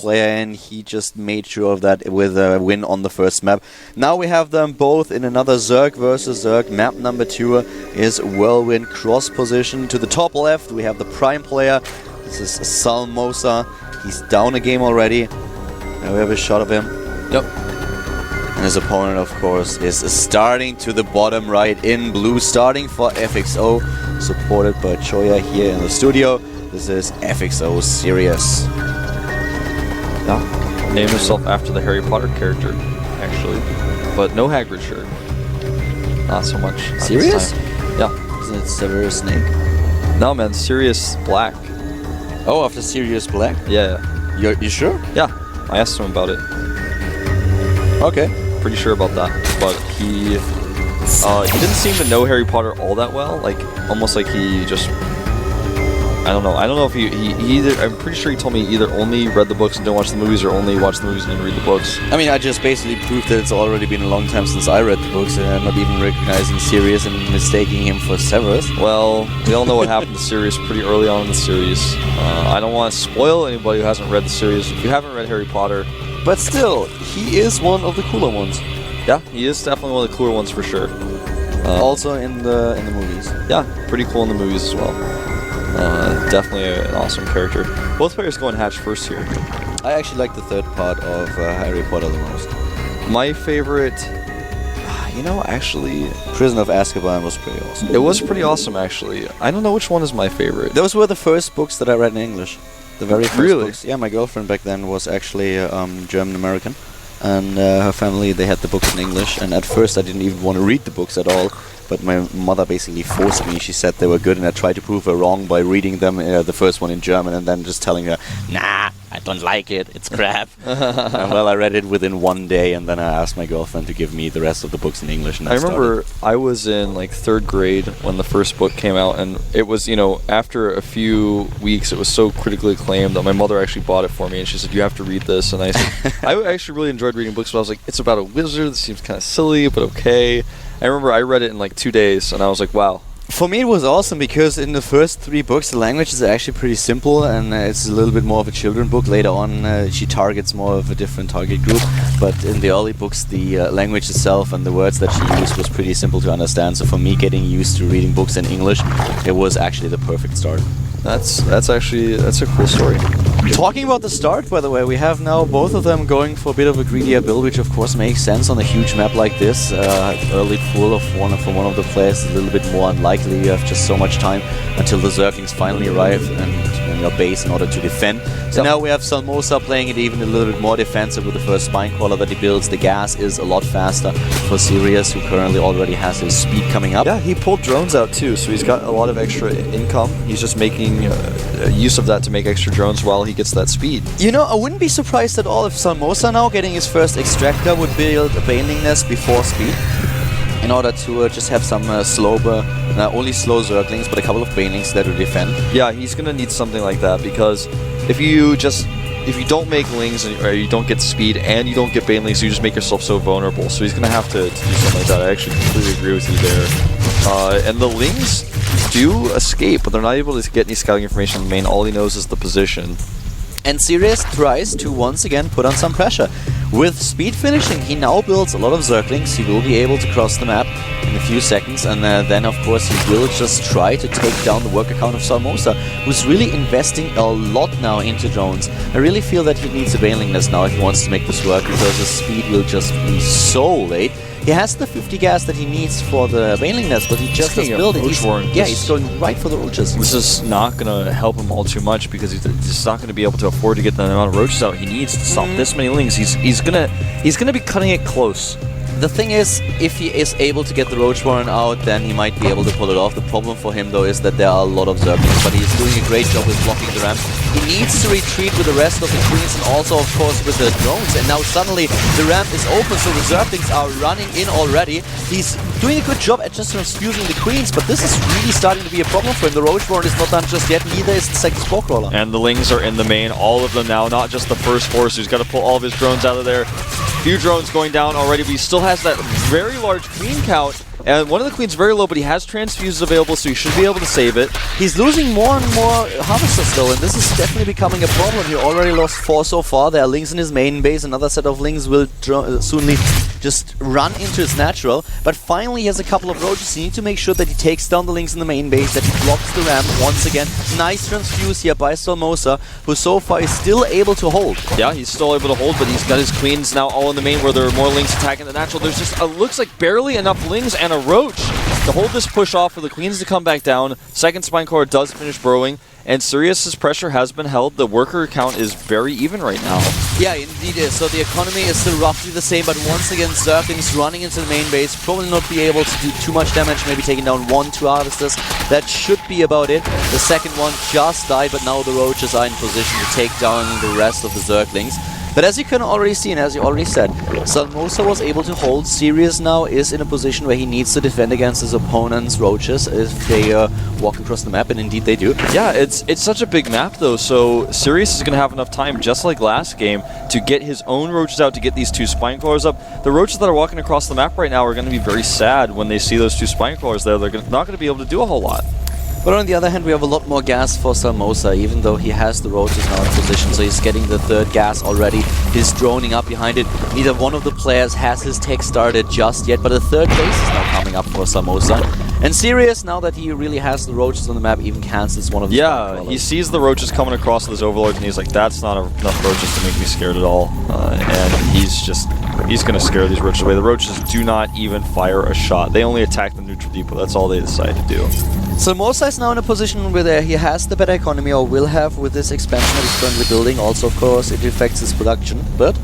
player, and he just made sure of that with a win on the first map. Now we have them both in another Zerg versus Zerg. Map number 2 is Whirlwind cross position. To the top left, we have the Prime player. This is Salmosa. He's down a game already. Now we have a shot of him. Yep. And his opponent, of course, is starting to the bottom right in blue, starting for FXO, supported by Choya here in the studio. This is FXO Sirius. Yeah, named himself after the Harry Potter character, actually, but no Hagrid shirt. Not so much. Sirius? Yeah. Isn't it Severus Snape? No, man, Sirius Black. Oh, after Sirius Black? Yeah. You sure? Yeah, I asked him about it. Okay. Pretty sure about that, but he didn't seem to know Harry Potter all that well. Like, almost like he just, I don't know if he either, I'm pretty sure he told me he either only read the books and didn't watch the movies, or only watched the movies and didn't read the books. I mean, I just basically proved that it's already been a long time since I read the books, and I'm not even recognizing Sirius and mistaking him for Severus. Well, we all know what happened to Sirius pretty early on in the series. I don't want to spoil anybody who hasn't read the series. If you haven't read Harry Potter, but still, he is one of the cooler ones. Yeah, he is definitely one of the cooler ones for sure. Also in the movies. Yeah, pretty cool in the movies as well. Definitely an awesome character. Both players go in hatch first here. I actually like the third part of Harry Potter the most. My favorite, actually, Prison of Azkaban was pretty awesome. It was pretty awesome, actually. I don't know which one is my favorite. Those were the first books that I read in English. The very first Really? books. Yeah, my girlfriend back then was actually German-American. And her family, they had the books in English. And at first I didn't even want to read the books at all. But my mother basically forced me. She said they were good, and I tried to prove her wrong by reading them, the first one in German, and then just telling her, nah, I don't like it, it's crap. And well, I read it within one day, and then I asked my girlfriend to give me the rest of the books in English. And I remember I was in like 3rd grade when the first book came out, and it was, after a few weeks, it was so critically acclaimed that my mother actually bought it for me, and she said, you have to read this. And I said, I actually really enjoyed reading books, but I was like, it's about a wizard, this seems kind of silly, but okay. I remember I read it in like 2 days, and I was like, wow. For me it was awesome, because in the first 3 books the language is actually pretty simple, and it's a little bit more of a children book. Later on she targets more of a different target group, but in the early books the language itself and the words that she used was pretty simple to understand. So for me, getting used to reading books in English, it was actually the perfect start. That's a cool story. Talking about the start, by the way, we have now both of them going for a bit of a greedier build, which of course makes sense on a huge map like this. Early pull of one of the players is a little bit more unlikely. You have just so much time until the Zerglings finally arrive and your base in order to defend. So now we have Salmosa playing it even a little bit more defensive with the first Spinecrawler that he builds. The gas is a lot faster for Sirius, who currently already has his speed coming up. Yeah, he pulled drones out too, so he's got a lot of extra income. He's just making use of that to make extra drones while he gets that speed. I wouldn't be surprised at all if Salmosa now, getting his first extractor, would build a Baneling Nest before speed, in order to just have some only slow Zerglings, but a couple of Banelings there to defend. Yeah, he's gonna need something like that, because if you don't make Lings, or you don't get speed and you don't get Banelings, you just make yourself so vulnerable. So he's gonna have to do something like that. I actually completely agree with you there. And the Lings do escape, but they're not able to get any scouting information in the main. All he knows is the position. And Sirius tries to once again put on some pressure. With speed finishing, he now builds a lot of Zerglings. He will be able to cross the map in a few seconds, and then of course he will just try to take down the work account of Salmosa, who's really investing a lot now into drones. I really feel that he needs a Baneling Nest now if he wants to make this work, because his speed will just be so late. He has the 50 gas that he needs for the Baneling Nest, but he just doesn't build it. He's going right for the roaches. This is not going to help him all too much, because he's just not going to be able to afford to get the amount of roaches out he needs to stop this many Lings. He's gonna be cutting it close. The thing is, if he is able to get the Roach Warren out, then he might be able to pull it off. The problem for him, though, is that there are a lot of Zerglings, but he's doing a great job with blocking the ramp. He needs to retreat with the rest of the Queens, and also, of course, with the drones. And now suddenly the ramp is open, so the Zerglings are running in already. He's doing a good job at just transfusing the Queens, but this is really starting to be a problem for him. The Roach Warren is not done just yet, neither is the second Spore-Crawler. And the Lings are in the main, all of them now, not just the first four, so he's got to pull all of his drones out of there. Few drones going down already, but he still has that very large queen count. And one of the Queens very low, but he has transfuses available, so he should be able to save it. He's losing more and more Harvesters though, and this is definitely becoming a problem. He already lost 4 so far. There are Lings in his main base. Another set of Lings will soonly just run into his natural. But finally he has a couple of Roaches. He needs to make sure that he takes down the Lings in the main base, that he blocks the ramp once again. Nice transfuse here by Salmosa, who so far is still able to hold. Yeah, he's still able to hold, but he's got his Queens now all in the main where there are more Lings attacking the natural. There's just, looks like barely enough Lings and a Roach to hold this push off for the Queens to come back down. Second Spine Core does finish burrowing, and Sirius's pressure has been held. The worker count is very even right now. Yeah, indeed is. So the economy is still roughly the same, but once again Zerglings running into the main base, probably not be able to do too much damage, maybe taking down 1-2 Harvesters. That should be about it. The second one just died, but now the Roaches are in position to take down the rest of the Zerglings. But as you can already see, and as you already said, Salmosa was able to hold. Sirius now is in a position where he needs to defend against his opponent's Roaches if they walk across the map, and indeed they do. Yeah, it's such a big map though, so Sirius is going to have enough time, just like last game, to get his own Roaches out to get these 2 Spine Crawlers up. The Roaches that are walking across the map right now are going to be very sad when they see those 2 Spine Crawlers there. They're not going to be able to do a whole lot. But on the other hand, we have a lot more gas for Salmosa, even though he has the Roaches now in position, so he's getting the 3rd gas already. He's droning up behind it. Neither one of the players has his tech started just yet, but a 3rd base is now coming up for Salmosa. And Sirius, now that he really has the Roaches on the map, even cancels one of the he sees the Roaches coming across with his Overlords, and he's like, that's not enough Roaches to make me scared at all. And he's going to scare these Roaches away. The Roaches do not even fire a shot. They only attack the neutral depot. That's all they decide to do. Salmosa is now in a position where he has the better economy, or will have with this expansion that he's currently building. Also, of course, it affects his production, but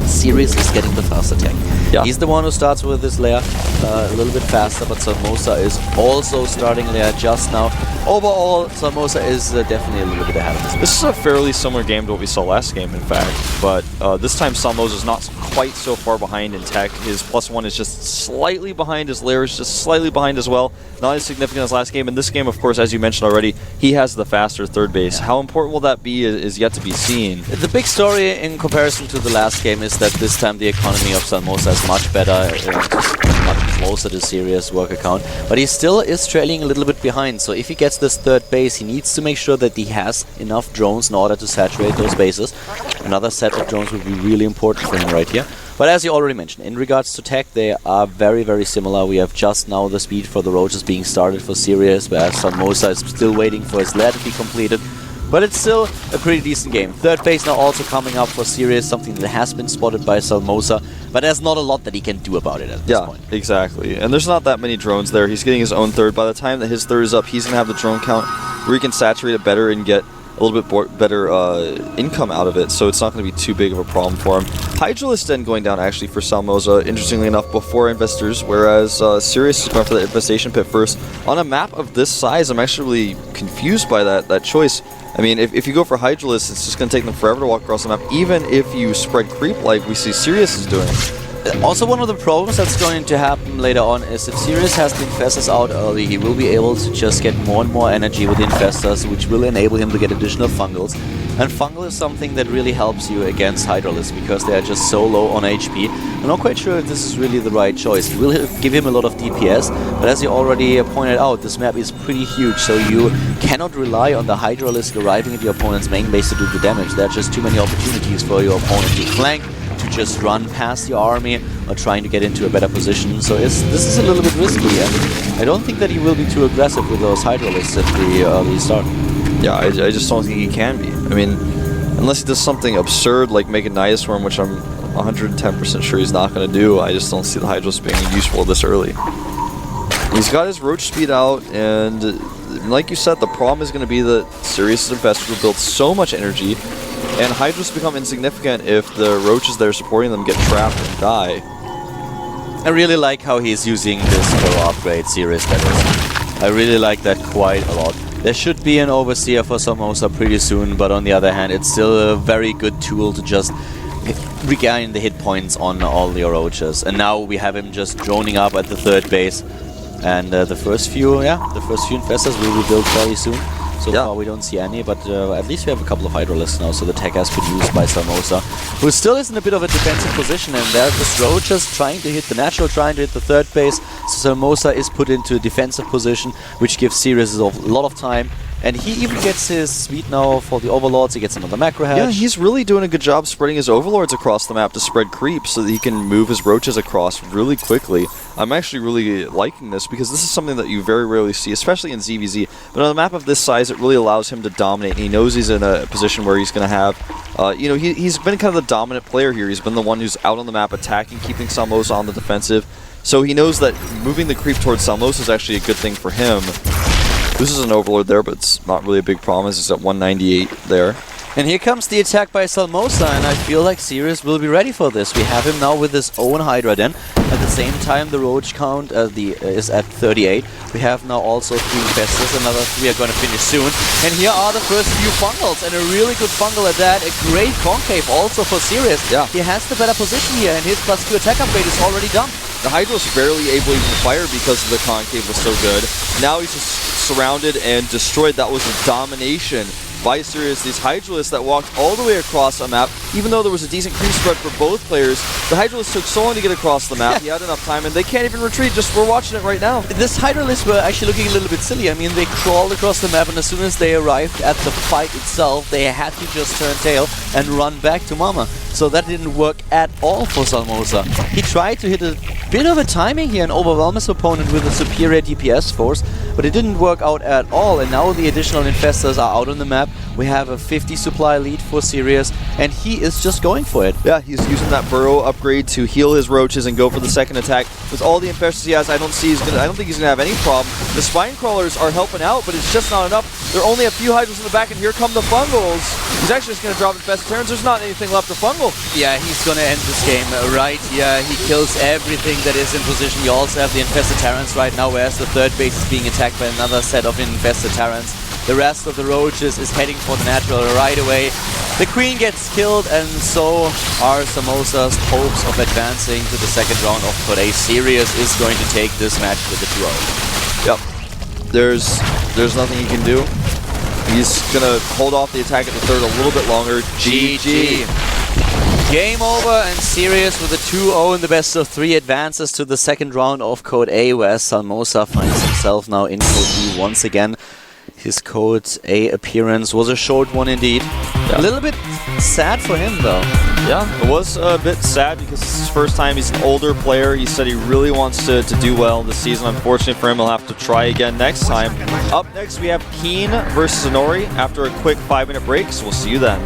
Sirius is getting the fast attack. Yeah. He's the one who starts with this layer a little bit faster, but Salmosa is also starting layer just now. Overall, Salmosa is definitely a little bit ahead of this. This is a fairly similar game to what we saw last game, in fact, but this time Salmosa is not quite so far behind in tech. His +1 is just slightly behind, his layer is just slightly behind as well. Not as significant as last game. In this game, of course, as you mentioned already, he has the faster 3rd base. How important will that be is yet to be seen. The big story in comparison to the last game is that this time the economy of Salmosa is much better, much closer to Sirius' worker count, but he still is trailing a little bit behind. So if he gets this 3rd base, he needs to make sure that he has enough drones in order to saturate those bases. Another set of drones would be really important for him right here. But as you already mentioned, in regards to tech, they are very, very similar. We have just now the speed for the Roaches being started for Sirius, whereas Salmosa is still waiting for his lair to be completed. But it's still a pretty decent game. 3rd base now also coming up for Sirius, something that has been spotted by Salmosa, but there's not a lot that he can do about it at this point. Yeah, exactly. And there's not that many drones there. He's getting his own 3rd. By the time that his 3rd is up, he's going to have the drone count where he can saturate it better and get a little bit better income out of it, so it's not going to be too big of a problem for him. Hydralisk then going down actually for Salmosa, interestingly enough, before Investors, whereas Sirius is going for the Infestation Pit first. On a map of this size, I'm actually really confused by that choice. I mean, if you go for Hydralisk, it's just going to take them forever to walk across the map, even if you spread creep like we see Sirius is doing. Also, one of the problems that's going to happen later on is if Sirius has the Infestors out early, he will be able to just get more and more energy with the Infestors, which will enable him to get additional Fungals. And Fungal is something that really helps you against Hydralisk, because they are just so low on HP. I'm not quite sure if this is really the right choice. It will give him a lot of DPS, but as you already pointed out, this map is pretty huge, so you cannot rely on the Hydralisk arriving at your opponent's main base to do the damage. There are just too many opportunities for your opponent to flank, to just run past your army, or trying to get into a better position. So this is a little bit risky, and I don't think that he will be too aggressive with those Hydralisks at the early start. Yeah, I just don't think he can be. I mean, unless he does something absurd like make a Naya Swarm, which I'm 110% sure he's not going to do, I just don't see the Hydralisk being useful this early. He's got his Roach speed out, and like you said, the problem is going to be that Sirius' Infestors will build so much energy, and Hydras become insignificant if the Roaches that are supporting them get trapped and die. I really like how he's using this for upgrade Sirius, that is. I really like that quite a lot. There should be an Overseer for Salmosa pretty soon, but on the other hand, it's still a very good tool to just regain the hit points on all the Roaches. And now we have him just droning up at the 3rd base. And the first few Infestors will be built very soon. So far we don't see any, but at least we have a couple of Hydralisks now, so the tech has been used by Salmosa, who still is in a bit of a defensive position, and there's just Roaches trying to hit the natural, trying to hit the third base, so Salmosa is put into a defensive position, which gives Sirius a lot of time. And he even gets his speed now for the Overlords. He gets another macro hatch. Yeah, he's really doing a good job spreading his Overlords across the map to spread creeps so that he can move his Roaches across really quickly. I'm actually really liking this because this is something that you very rarely see, especially in ZVZ. But on a map of this size, it really allows him to dominate. And he knows he's in a position where he's going to have, he's been kind of the dominant player here. He's been the one who's out on the map attacking, keeping Salmosa on the defensive. So he knows that moving the creep towards Salmosa is actually a good thing for him. This is an Overlord there, but it's not really a big problem. It's at 198 there. And here comes the attack by Salmosa, and I feel like Sirius will be ready for this. We have him now with his own Hydra Den. At the same time, the Roach count is at 38. We have now also 3 Infestors, another 3 are going to finish soon. And here are the first few fungals, and a really good fungal at that. A great concave also for Sirius. Yeah. He has the better position here, and his +2 attack upgrade is already done. The Hydra's barely able to even fire because the concave was so good. Now he's just surrounded and destroyed. That was a domination by Sirius. These Hydralisks that walked all the way across a map, even though there was a decent creep spread for both players, the Hydralisks took so long to get across the map. He had enough time, and they can't even retreat. We're watching it right now. This Hydralisks were actually looking a little bit silly. I mean, they crawled across the map, and as soon as they arrived at the fight itself, they had to just turn tail and run back to Mama. So that didn't work at all for Salmosa. He tried to hit a bit of a timing here and overwhelm his opponent with a superior DPS force, but it didn't work out at all, and now the additional Infestors are out on the map. We have a 50 supply lead for Sirius, and he is just going for it. Yeah, he's using that burrow upgrade to heal his Roaches and go for the second attack. With all the Infestors he has, I don't think he's gonna have any problem. The Spine Crawlers are helping out, but it's just not enough. There are only a few Hydras in the back, and here come the Fungals. He's actually just gonna drop Infested Terrans. There's not anything left to fungal. Yeah, he's gonna end this game right here. He kills everything that is in position. You also have the Infested Terrans right now, whereas the third base is being attacked by another set of Infested Terrans. The rest of the Roaches is heading for the natural right away. The Queen gets killed, and so are Salmosa's hopes of advancing to the second round of today. Sirius is going to take this match with a 2-0. Yep. There's nothing he can do. He's gonna hold off the attack at the third a little bit longer. GG. Game over, and Sirius with a 2-0 in the best of 3 advances to the second round of Code A, whereas Salmosa finds himself now in Code B once again. His Code A appearance was a short one indeed. Yeah. A little bit sad for him though. Yeah, it was a bit sad because it's his first time. He's an older player. He said he really wants to do well this season. Unfortunately for him, he'll have to try again next time. Up next, we have Keen versus Zenori after a quick 5-minute break, so we'll see you then.